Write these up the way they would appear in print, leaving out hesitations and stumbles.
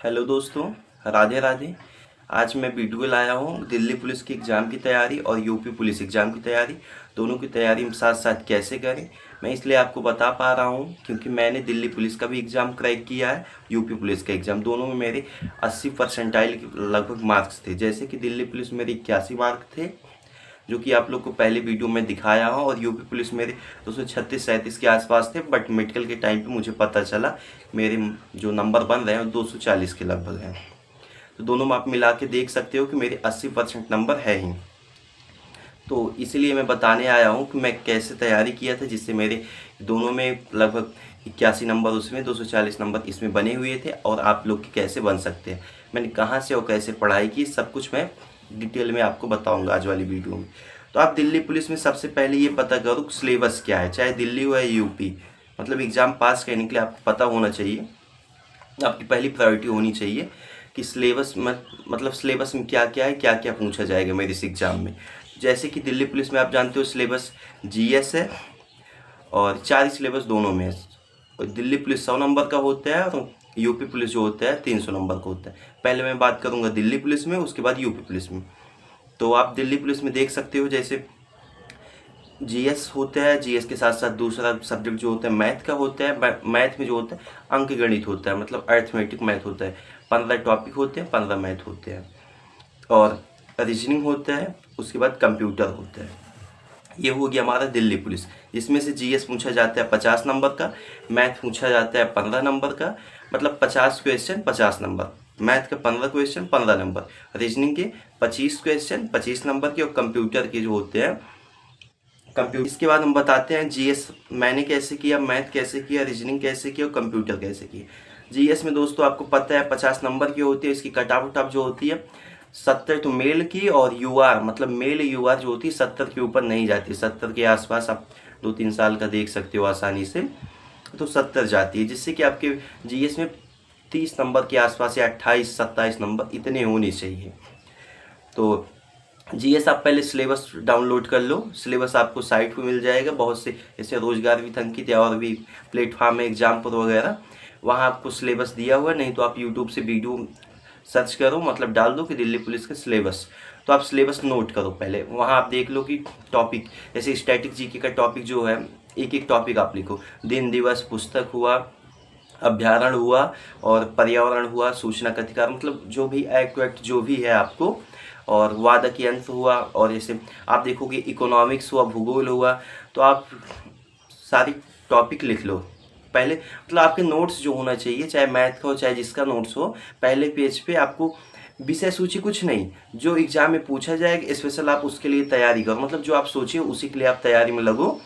Hello दोस्तों, राधे राधे। आज मैं वीडियो लाया हूँ दिल्ली पुलिस की एग्ज़ाम की तैयारी और यूपी पुलिस एग्ज़ाम की तैयारी, दोनों की तैयारी हम साथ साथ कैसे करें। मैं इसलिए आपको बता पा रहा हूँ क्योंकि मैंने दिल्ली पुलिस का भी एग्ज़ाम क्रैक किया है, यूपी पुलिस का एग्ज़ाम, दोनों में मेरे 80 परसेंटाइल के लगभग मार्क्स थे। जैसे कि दिल्ली पुलिस मेरे 81 मार्क थे, जो कि आप लोग को पहले वीडियो में दिखाया हूँ, और यूपी पुलिस मेरे 236-37 के आसपास थे। बट मेडिकल के टाइम पे मुझे पता चला मेरे जो नंबर बन रहे हैं 240 के लगभग हैं। तो दोनों में आप मिला के देख सकते हो कि मेरे 80% नंबर है ही। तो इसीलिए मैं बताने आया हूँ कि मैं कैसे तैयारी किया था, जिससे मेरे दोनों में लगभग 81 नंबर उसमें 240 नंबर इसमें बने हुए थे, और आप लोग के कैसे बन सकते हैं, मैंने कहाँ से और कैसे पढ़ाई की, सब कुछ मैं डिटेल में आपको बताऊंगा आज वाली वीडियो में। तो आप दिल्ली पुलिस में सबसे पहले ये पता करो सिलेबस क्या है, चाहे दिल्ली हो या यूपी। मतलब एग्ज़ाम पास करने के लिए आपको पता होना चाहिए, आपकी पहली प्रायोरिटी होनी चाहिए कि सिलेबस मतलब सिलेबस में क्या क्या है, क्या क्या पूछा जाएगा मेरे इस एग्ज़ाम में। जैसे कि दिल्ली पुलिस में आप जानते हो सिलेबस जीएस है, और 4 सिलेबस दोनों में है। और दिल्ली पुलिस 100 नंबर का होता है, और यूपी पुलिस जो होता है 300 नंबर का होता है। पहले मैं बात करूंगा दिल्ली पुलिस में, उसके बाद यूपी पुलिस में। तो आप दिल्ली पुलिस में देख सकते हो, जैसे जीएस होता है, जीएस के साथ साथ दूसरा सब्जेक्ट जो होता है मैथ का होता है। मैथ में जो होता है अंक गणित होता है, मतलब अर्थमेटिक मैथ होता है। 15 टॉपिक होते हैं, 15 मैथ होते हैं, और रीजनिंग होता है। उसके बाद कंप्यूटर होता है। ये हो गया हमारा दिल्ली पुलिस। इसमें से जीएस पूछा जाता है 50 नंबर का, मैथ पूछा जाता है 15 नंबर का, मतलब 50 क्वेश्चन 50 नंबर। मैथ का 15 क्वेश्चन 15 नंबर, रीजनिंग के 25 क्वेश्चन 25 नंबर के, और कंप्यूटर के जो होते हैं कंप्यूटर। इसके बाद हम बताते हैं जीएस मैंने कैसे किया, मैथ कैसे किया, रीजनिंग कैसे किया और कंप्यूटर कैसे किया। जीएस में दोस्तों आपको पता है 50 नंबर की होती है। इसकी कट ऑफ जो होती है 70 तो मेल की, और यूआर मतलब मेल यूआर जो होती है 70 के ऊपर नहीं जाती। 70 के आसपास आप 2-3 साल का देख सकते हो आसानी से, तो 70 जाती है, जिससे कि आपके जीएस में 30 नंबर के आसपास या 28-27 नंबर इतने होने चाहिए। तो जीएस आप पहले सिलेबस डाउनलोड कर लो। सिलेबस आपको साइट पे मिल जाएगा, बहुत से जैसे रोजगार विथंकित या और भी प्लेटफॉर्म है एग्जाम्पल वगैरह, वहाँ आपको सिलेबस दिया हुआ है। नहीं तो आप यूट्यूब से वीडियो सर्च करो, मतलब डाल दो कि दिल्ली पुलिस का सिलेबस, तो आप सिलेबस नोट करो पहले। वहाँ आप देख लो कि टॉपिक, जैसे स्टैटिक जीके का टॉपिक जो है, एक एक टॉपिक आप लिखो। दिन दिवस, पुस्तक हुआ, अभ्यारण्य हुआ, और पर्यावरण हुआ, सूचना का अधिकार, मतलब जो भी एक्ट जो भी है आपको, और वादक यंत्र हुआ, और जैसे आप देखोगे इकोनॉमिक्स हुआ, भूगोल हुआ। तो आप सारी टॉपिक लिख लो पहले। मतलब आपके नोट्स जो होना चाहिए, चाहे मैथ का हो चाहे जिसका नोट्स हो, पहले पेज पे आपको विषय सूची कुछ नहीं, जो एग्जाम में पूछा जाएगा स्पेशल आप उसके लिए तैयारी करो। मतलब जो आप सोचिए उसी के लिए आप तैयारी में लगो।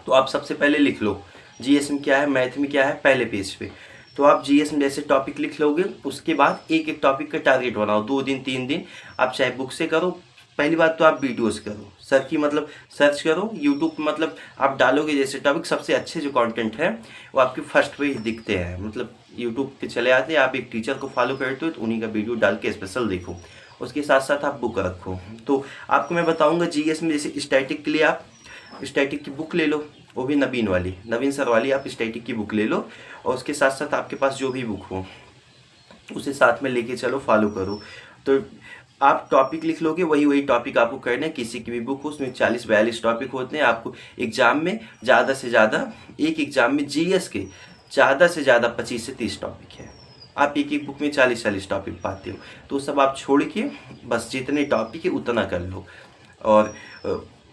तो आप सबसे पहले लिख लो जीएस में क्या है, मैथ में क्या है, पहले पेज पे। तो आप जीएस में जैसे टॉपिक लिख लोगे, उसके बाद एक एक टॉपिक का टारगेट बनाओ, 2 दिन 3 दिन। आप चाहे बुक से करो, पहली बात तो आप वीडियो से करो, सर की मतलब सर्च करो यूट्यूब, मतलब आप डालोगे जैसे टॉपिक, सबसे अच्छे जो कंटेंट है वो आपके फर्स्ट पे ही दिखते हैं। मतलब यूट्यूब पे चले आते हैं, आप एक टीचर को फॉलो करते हो तो उन्हीं का वीडियो डाल के स्पेशल देखो, उसके साथ साथ आप बुक रखो। तो आपको मैं बताऊंगा जीएस में, जैसे स्टैटिक के लिए आप स्टैटिक की बुक ले लो, वो भी नवीन वाली, नवीन सर वाली आप स्टैटिक की बुक ले लो, और उसके साथ साथ आपके पास जो भी बुक हो उसे साथ में लेके चलो, फॉलो करो। तो आप टॉपिक लिख लोगे, वही वही टॉपिक आपको करना है। किसी की भी बुक हो, उसमें 40-42 टॉपिक होते हैं। आपको एग्जाम में ज़्यादा से ज़्यादा, एक एग्जाम में जीएस के ज़्यादा से ज़्यादा 25 से 30 टॉपिक है। आप एक एक बुक में 40-40 टॉपिक पाते हो, तो सब आप छोड़ के बस जितने टॉपिक है उतना कर लो। और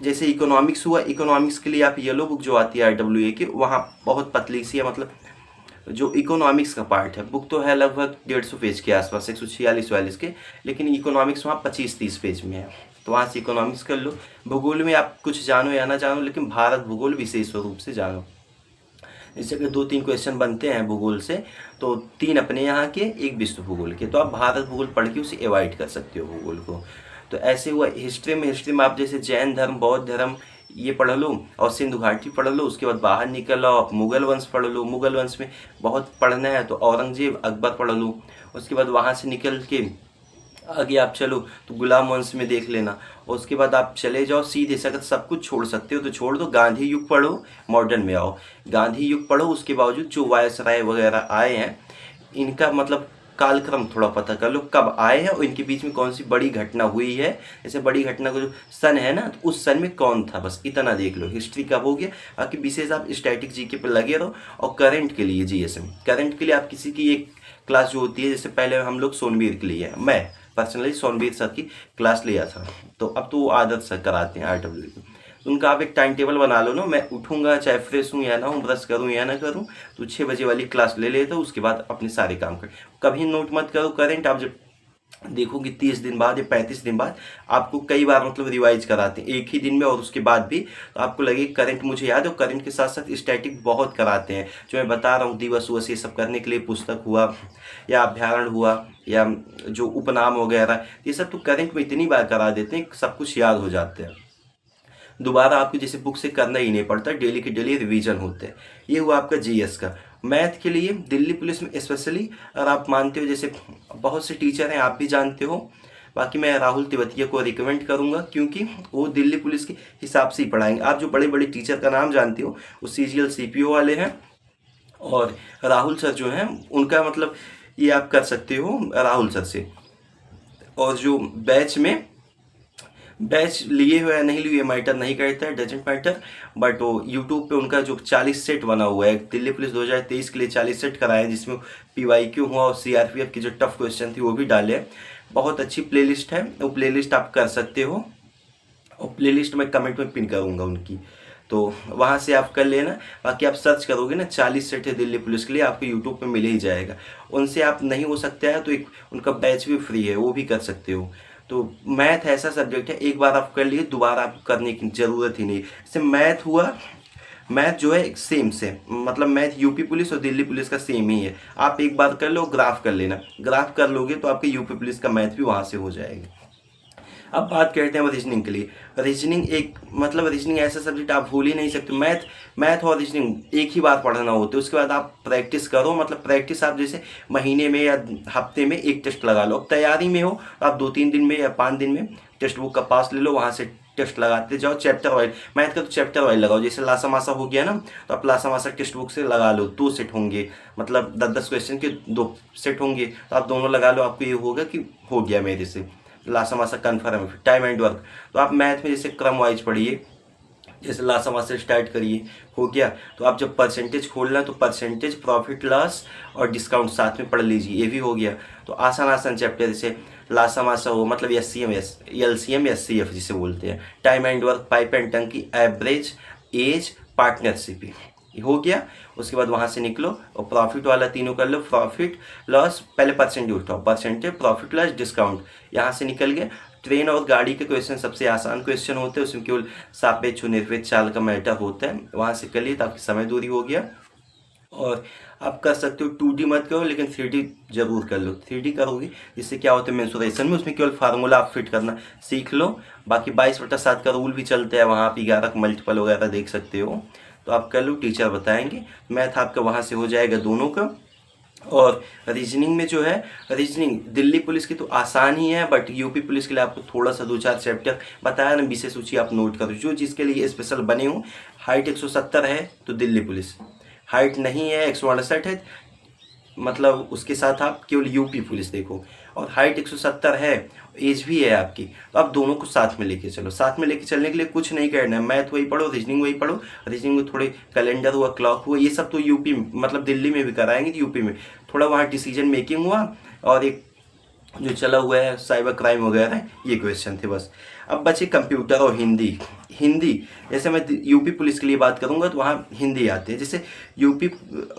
जैसे इकोनॉमिक्स हुआ, इकोनॉमिक्स के लिए आप येलो बुक जो आती है RWA की, वहाँ बहुत पतली सी है, मतलब जो इकोनॉमिक्स का पार्ट है, बुक तो है लगभग 150 पेज के आसपास, 146-42 के, लेकिन इकोनॉमिक्स वहाँ 25-30 पेज में है। तो वहाँ से इकोनॉमिक्स कर लो। भूगोल में आप कुछ जानो या ना जानो, लेकिन भारत भूगोल विशेष रूप से जानो। जैसे कि 2-3 क्वेश्चन बनते हैं भूगोल से, तो 3 अपने यहाँ के, एक विश्व भूगोल के, तो आप भारत भूगोल पढ़ के उसे अवॉइड कर सकते हो भूगोल को। तो ऐसे हुआ हिस्ट्री में आप जैसे जैन धर्म, बौद्ध धर्म ये पढ़ लो, और सिंधु घाटी पढ़ लो। उसके बाद बाहर निकल आओ, आप मुगल वंश पढ़ लो। मुगल वंश में बहुत पढ़ना है तो औरंगजेब, अकबर पढ़ लो। उसके बाद वहाँ से निकल के आगे आप चलो तो गुलाम वंश में देख लेना। और उसके बाद आप चले जाओ सीधे से, अगर सब कुछ छोड़ सकते हो तो छोड़ दो, गांधी युग पढ़ो, मॉडर्न में आओ, गांधी युग पढ़ो। उसके बावजूद जो वायसराय वगैरह आए हैं, इनका मतलब कालक्रम थोड़ा पता कर लो, कब आए हैं और इनके बीच में कौन सी बड़ी घटना हुई है। जैसे बड़ी घटना का जो सन है ना, तो उस सन में कौन था, बस इतना देख लो। हिस्ट्री कब हो गया, बाकी विशेष आप स्टैटिक जीके पे लगे रहो। और करंट के लिए जीएसएम, करंट के लिए आप किसी की एक क्लास जो होती है, जैसे पहले हम लोग सोनवीर के लिए, मैं पर्सनली सोनवीर सर की क्लास लिया था, तो अब तो वो आदत सर कराते हैं आरडब्ल्यू की। उनका आप एक टाइम टेबल बना लो ना, मैं उठूंगा चाहे फ्रेश हूँ या ना हूँ, ब्रश करूँ या ना करूँ, तो 6 बजे वाली क्लास ले लेता हूँ, उसके बाद अपने सारे काम कर। कभी नोट मत करो करंट, आप जब देखोगे 30 दिन बाद या 35 दिन बाद आपको कई बार मतलब रिवाइज कराते हैं एक ही दिन में, और उसके बाद भी तो आपको लगे करंट मुझे याद है। और करंट के साथ साथ स्टैटिक बहुत कराते हैं, जो मैं बता रहा हूँ, दिवस उवस ये सब करने के लिए पुस्तक हुआ या अभ्यारण हुआ या जो उपनाम वगैरह, ये सब तो करंट में इतनी बार करा देते हैं, सब कुछ याद हो जाते हैं। दोबारा आपको जैसे बुक से करना ही नहीं पड़ता, डेली के डेली रिवीजन होते हैं। ये हुआ आपका जीएस का। मैथ के लिए दिल्ली पुलिस में स्पेशली, अगर आप मानते हो, जैसे बहुत से टीचर हैं, आप भी जानते हो, बाकी मैं राहुल तिवतिया को रिकमेंड करूंगा, क्योंकि वो दिल्ली पुलिस के हिसाब से ही पढ़ाएंगे। आप जो बड़े बड़े टीचर का नाम जानते हो, वो सीजीएल सीपीओ वाले हैं, और राहुल सर जो हैं उनका मतलब ये आप कर सकते हो राहुल सर से। और जो बैच लिए हुए या नहीं लिए मैटर नहीं करता है, डजेंट मैटर, बट वो यूट्यूब पे उनका जो 40 सेट बना हुआ है, दिल्ली पुलिस 2023 के लिए 40 सेट कराए हैं, जिसमें पीवाईक्यू हुआ और सीआरपीएफ की जो टफ क्वेश्चन थी वो भी डाले हैं। बहुत अच्छी प्लेलिस्ट है, वो प्लेलिस्ट आप कर सकते हो, और प्लेलिस्ट मैं कमेंट में पिन करूँगा उनकी, तो वहाँ से आप कर लेना। बाकी आप सर्च करोगे ना 40 सेट है दिल्ली पुलिस के लिए, आपको यूट्यूब पे मिल ही जाएगा। उनसे आप नहीं हो सकता है तो एक उनका बैच भी फ्री है, वो भी कर सकते हो। तो मैथ ऐसा सब्जेक्ट है, एक बार आप कर लिए दोबारा आपको करने की ज़रूरत ही नहीं। जैसे मैथ हुआ, मैथ जो है सेम मतलब मैथ यूपी पुलिस और दिल्ली पुलिस का सेम ही है। आप एक बार कर लो, ग्राफ कर लेना, ग्राफ कर लोगे तो आपके यूपी पुलिस का मैथ भी वहाँ से हो जाएगा। अब बात करते हैं रीजनिंग के लिए। रीजनिंग एक मतलब रीजनिंग ऐसा सब्जेक्ट आप भूल ही नहीं सकते। मैथ और रीजनिंग एक ही बार पढ़ना होता है, उसके बाद आप प्रैक्टिस करो। मतलब प्रैक्टिस आप जैसे महीने में या हफ्ते में एक टेस्ट लगा लो। अब तैयारी में हो तो आप 2-3 दिन में या 5 दिन में टेक्स्ट बुक का पास ले लो, वहाँ से टेस्ट लगाते जाओ चैप्टर वाइज। मैथ का तो चैप्टर वाइज लगाओ, जैसे लासा मासा हो गया ना, तो आप लासा मासा टेक्स्ट बुक से लगा लो, 2 सेट होंगे, मतलब 10-10 क्वेश्चन के 2 सेट होंगे, तो आप दोनों लगा लो, आपको ये होगा कि हो गया मेरे से लासा मासा कन्फर्म है। फिर टाइम एंड वर्क, तो आप मैथ में जैसे क्रम वाइज पढ़िए, जैसे लासा मासा से स्टार्ट करिए, हो गया। तो आप जब परसेंटेज खोलना तो परसेंटेज, प्रॉफिट लॉस और डिस्काउंट साथ में पढ़ लीजिए, ये भी हो गया। तो आसान आसान चैप्टर जैसे लासा मासा हो, मतलब एलसीएम एससीएफ जिसे बोलते हैं, time and work, pipe and टंकी, एवरेज, एज, पार्टनरशिप, हो गया। उसके बाद वहाँ से निकलो और प्रॉफिट वाला तीनों कर लो, प्रॉफिट लॉस, पहले परसेंटेज उठाओ, परसेंटेज, प्रॉफिट लॉस, डिस्काउंट, यहाँ से निकल गए। ट्रेन और गाड़ी के क्वेश्चन सबसे आसान क्वेश्चन होते हैं, उसमें केवल सापेक्ष और निरपेक्ष चाल का मैटर होता है, वहाँ से कर लिए तो आपकी समय दूरी हो गया। और आप कर सकते हो 2D मत करो, लेकिन 3D जरूर कर लो। 3D करोगे जिससे क्या होता है मेंसुरेशन में, उसमें केवल फार्मूला आप फिट करना सीख लो। बाकी 22/7 का रूल भी चलता है, वहाँ आप 11 का मल्टीपल वगैरह देख सकते हो, तो आप कर लो, टीचर बताएंगे। मैथ आपका वहाँ से हो जाएगा दोनों का। और रीजनिंग में जो है, रीजनिंग दिल्ली पुलिस की तो आसान ही है, बट यूपी पुलिस के लिए आपको थोड़ा सा 2-4 चैप्टर बताया ना, विषय सूची आप नोट करो जो जिसके लिए स्पेशल बने हो। हाइट 170 है तो दिल्ली पुलिस, हाइट नहीं है 168 है, मतलब उसके साथ आप केवल यूपी पुलिस देखो। और हाइट 170 है, एज भी है आपकी, तो आप दोनों को साथ में लेके चलो। साथ में लेके चलने के लिए कुछ नहीं करना है, मैथ वही पढ़ो, रीजनिंग वही पढ़ो। रीजनिंग में थोड़े कैलेंडर हुआ, क्लॉक हुआ, ये सब तो यूपी मतलब दिल्ली में भी कराएंगे, तो यूपी में थोड़ा वहाँ डिसीजन मेकिंग हुआ, और एक जो चला हुआ है साइबर क्राइम वगैरह, ये क्वेश्चन थे बस। अब बचे कंप्यूटर और हिंदी। हिंदी जैसे मैं यूपी पुलिस के लिए बात करूंगा तो वहाँ हिंदी आते हैं। जैसे यूपी,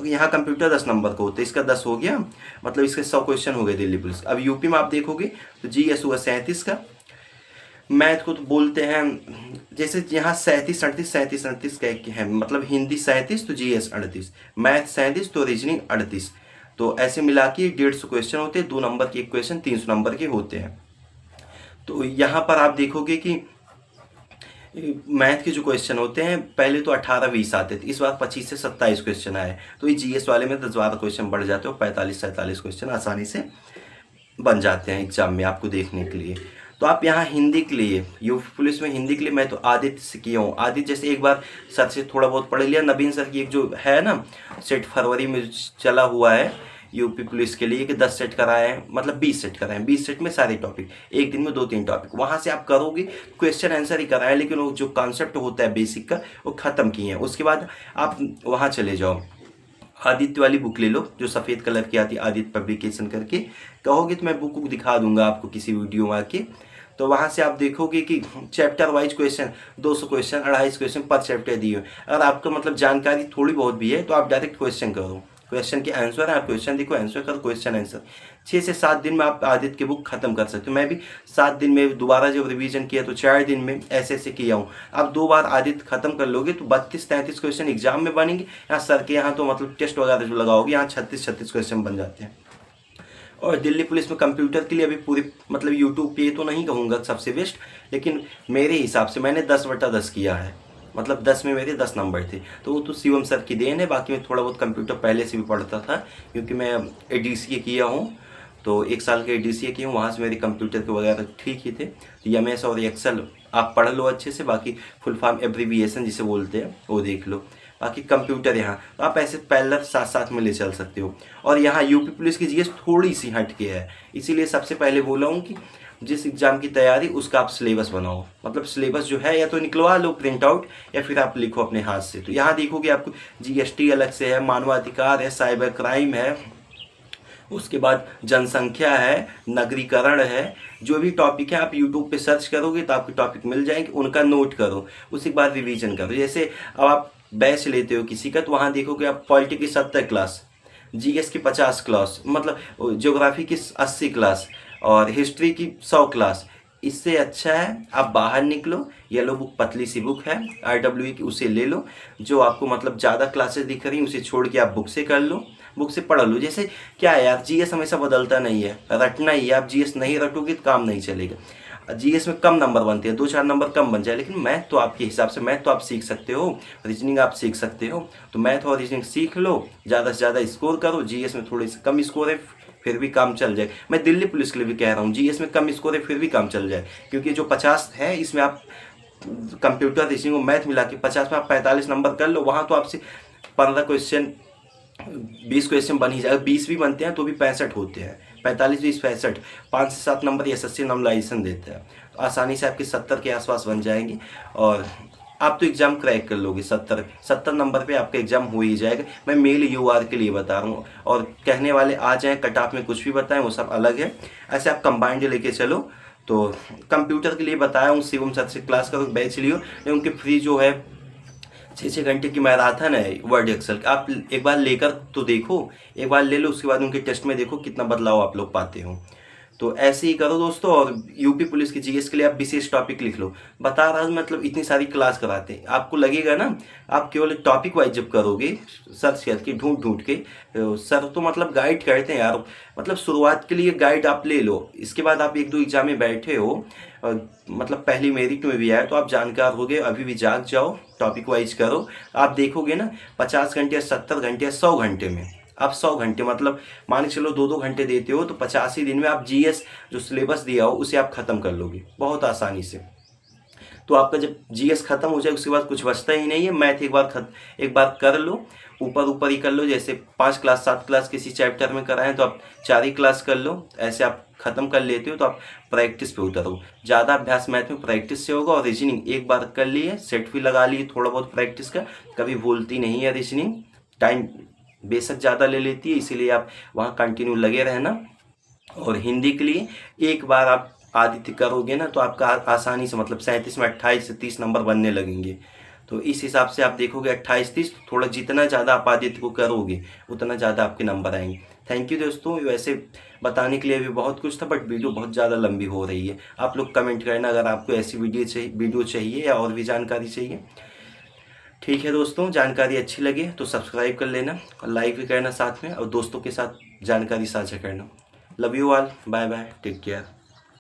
यहाँ कंप्यूटर 10 नंबर का होता है, इसका 10 हो गया, मतलब इसके 100 क्वेश्चन हो गए दिल्ली पुलिस। अब यूपी में आप देखोगे तो जीएस हुआ 37 का। मैथ को तो बोलते हैं, जैसे यहाँ 37-38 कह हैं, मतलब हिंदी 37 तो जीएस 38, मैथ 37 तो रीजनिंग 38, तो ऐसे मिला के 150 क्वेश्चन होते हैं। 2 नंबर के एक क्वेश्चन 300 नंबर के होते हैं। तो यहाँ पर आप देखोगे कि मैथ के जो क्वेश्चन होते हैं पहले तो 18-20 आते थे, इस बार 25 से 27 क्वेश्चन आए। तो ये जीएस वाले में 10-12 क्वेश्चन बढ़ जाते हो, 45-47 क्वेश्चन आसानी से बन जाते हैं एग्जाम में आपको देखने के लिए। तो आप यहाँ हिंदी के लिए, यूपी पुलिस में हिंदी के लिए मैं तो आदित्य से किया हूँ। आदित्य जैसे एक बार सर से थोड़ा बहुत पढ़ लिया, नवीन सर की एक जो है ना सेट फरवरी में चला हुआ है, यूपी पुलिस के लिए कि 10 सेट कराए हैं, मतलब 20 सेट कराए हैं, 20 सेट में सारे टॉपिक, एक दिन में 2-3 टॉपिक, वहाँ से आप करोगे क्वेश्चन आंसर ही कराए, लेकिन वो जो कॉन्सेप्ट होता है बेसिक का वो ख़त्म किए हैं। उसके बाद आप वहाँ चले जाओ, आदित्य वाली बुक ले लो जो सफ़ेद कलर की आती है, आदित्य पब्लिकेशन करके, कहोगे तो मैं बुक दिखा दूंगा आपको किसी वीडियो में आके। तो वहाँ से आप देखोगे कि chapter wise question 200 question 250 question पर चैप्टर दिए हुए। अगर आपको मतलब जानकारी थोड़ी बहुत भी है तो आप डायरेक्ट क्वेश्चन करो, क्वेश्चन के आंसर है, आप क्वेश्चन देखो, आंसर करो, क्वेश्चन आंसर। 6 से 7 दिन में आप आदित्य की बुक खत्म कर सकते हो। मैं भी 7 दिन में, दोबारा जब रिवीजन किया तो 4 दिन में, ऐसे ऐसे किया हूँ। आप 2 बार आदित्य खत्म कर लोगे तो 32-33 क्वेश्चन एग्जाम में बनेंगे। यहाँ सर के यहाँ तो मतलब टेस्ट वगैरह जो लगाओगे यहाँ 36-36 क्वेश्चन बन जाते हैं। और दिल्ली पुलिस में कंप्यूटर के लिए अभी पूरी मतलब यूट्यूब पे तो नहीं कहूँगा सबसे बेस्ट, लेकिन मेरे हिसाब से मैंने 10/10 किया है, मतलब 10 में मेरे 10 नंबर थे। तो वो तो शिवम सर की देन है। बाकी मैं थोड़ा बहुत कंप्यूटर पहले से भी पढ़ता था, क्योंकि मैं ADCA किया हूँ, तो 1 साल के ADCA किया हूँ, वहाँ से मेरे कंप्यूटर के वगैरह ठीक ही थे। तो MS और एक्सेल आप पढ़ लो अच्छे से, बाकी फुल फॉर्म एब्रीविएशन जिसे बोलते हैं वो देख लो। बाकी कंप्यूटर यहाँ तो आप ऐसे पैरेलल साथ साथ में ले चल सकते हो। और यहाँ यूपी पुलिस की GS थोड़ी सी हट के है, इसीलिए सबसे पहले बोला हूँ कि जिस एग्ज़ाम की तैयारी उसका आप सिलेबस बनाओ, मतलब सिलेबस जो है या तो निकलवा लो प्रिंट आउट या फिर आप लिखो अपने हाथ से। तो यहाँ देखोगे आपको GST अलग से है, मानवाधिकार है, साइबर क्राइम है, उसके बाद जनसंख्या है, नगरीकरण है, जो भी टॉपिक है आप यूट्यूब पे सर्च करोगे तो आपको टॉपिक मिल जाएंगे, उनका नोट करो, उसके बाद रिवीजन करो। जैसे अब आप बैच लेते हो किसी का तो वहाँ देखोगे आप पॉलिटी की 70 क्लास, GS की 50 क्लास, मतलब ज्योग्राफी की 80 क्लास और हिस्ट्री की 100 क्लास। इससे अच्छा है आप बाहर निकलो, येलो बुक पतली सी बुक है RWE की, उसे ले लो, जो आपको मतलब ज़्यादा क्लासेस दिख रही उसे छोड़ के आप बुक से कर लो, बुक से पढ़ लो। जैसे क्या है यार, GS हमेशा बदलता नहीं है, रटना ही है। आप GS नहीं रटोगे तो काम नहीं चलेगा। GS में कम नंबर बनते हैं, 2-4 नंबर कम बन जाए, लेकिन मैथ तो आपके हिसाब से, मैथ तो आप सीख सकते हो, रीजनिंग आप सीख सकते हो, तो मैथ और रीजनिंग सीख लो, ज़्यादा से ज़्यादा स्कोर करो। GS में थोड़ी सी कम स्कोर है फिर भी काम चल जाए। मैं दिल्ली पुलिस के लिए भी कह रहा हूँ, GS में कम स्कोर है फिर भी काम चल जाए, क्योंकि जो 50 है इसमें आप कंप्यूटर रीजनिंग और मैथ मिला के 50 में आप 45 नंबर कर लो, वहाँ तो आपसे 15 क्वेश्चन 20 क्वेश्चन बन ही जाएगा। 20 भी बनते हैं तो भी 65 होते हैं, 45 20 65, 5 से 7 नंबर SSC नॉर्मलाइजेशन देते हैं, तो आसानी से आपके 70 के आसपास बन जाएंगे और आप तो एग्ज़ाम क्रैक कर लोगे। 70 नंबर पे आपका एग्ज़ाम हो ही जाएगा। मैं मेल UR के लिए बता रहा हूँ, और कहने वाले आ जाएँ कट ऑफ में कुछ भी बताएं वो सब अलग है, ऐसे आप कंबाइंड लेके चलो। तो कंप्यूटर के लिए बताया हूँ, शिवम सर से क्लास करो, बैच लियो, उनके फ्री जो है 6-6 घंटे की मैराथन है वर्ड एक्सेल, आप एक बार लेकर तो देखो, एक बार ले लो, उसके बाद उनके टेस्ट में देखो कितना बदलाव आप लोग पाते हो। तो ऐसे ही करो दोस्तों। और यूपी पुलिस की GS के लिए आप विशेष टॉपिक लिख लो। बता रहा हूँ, मतलब इतनी सारी क्लास कराते हैं, आपको लगेगा ना आप केवल टॉपिक वाइज जब करोगे सर्च करके ढूंढ के, सर तो मतलब गाइड करते हैं यार, मतलब शुरुआत के लिए गाइड आप ले लो, इसके बाद आप 1-2 एग्जाम में बैठे हो, मतलब पहली मेरिट में भी आए तो आप जानकार हो गए। अभी भी जाग जाओ, टॉपिक वाइज करो, आप देखोगे ना 50 घंटे या 70 घंटे या 100 घंटे में आप 100 घंटे, मतलब मान के चलो 2-2 घंटे देते हो तो 85 दिन में आप GS जो सिलेबस दिया हो उसे आप ख़त्म कर लोगे बहुत आसानी से। तो आपका जब GS खत्म हो जाए उसके बाद कुछ बचता ही नहीं है। मैथ एक बार कर लो, ऊपर ही कर लो, जैसे 5 क्लास 7 क्लास किसी चैप्टर में कराएं तो आप 4 ही क्लास कर लो, ऐसे आप ख़त्म कर लेते हो तो आप प्रैक्टिस पे उतरो। ज़्यादा अभ्यास मैथ में प्रैक्टिस से होगा। और रीजनिंग एक बार कर लिए, सेट भी लगा लिए थोड़ा बहुत प्रैक्टिस का, कभी भूलती नहीं है रीजनिंग, टाइम बेशक ज़्यादा ले लेती है, इसीलिए आप वहाँ कंटिन्यू लगे रहना। और हिंदी के लिए एक बार आप आदित्य करोगे ना तो आपका आसानी से, मतलब 37 में 28 से 30 नंबर बनने लगेंगे। तो इस हिसाब से आप देखोगे 28-30, थोड़ा जितना ज़्यादा आप आदित्य को करोगे उतना ज़्यादा आपके नंबर आएंगे। थैंक यू दोस्तों, वैसे बताने के लिए भी बहुत कुछ था बट वीडियो बहुत ज़्यादा लंबी हो रही है। आप लोग कमेंट करना अगर आपको ऐसी वीडियो चाहिए या और भी जानकारी चाहिए। ठीक है दोस्तों, जानकारी अच्छी लगे तो सब्सक्राइब कर लेना और लाइक भी करना साथ में, और दोस्तों के साथ जानकारी साझा करना। Love you all, bye bye, take care.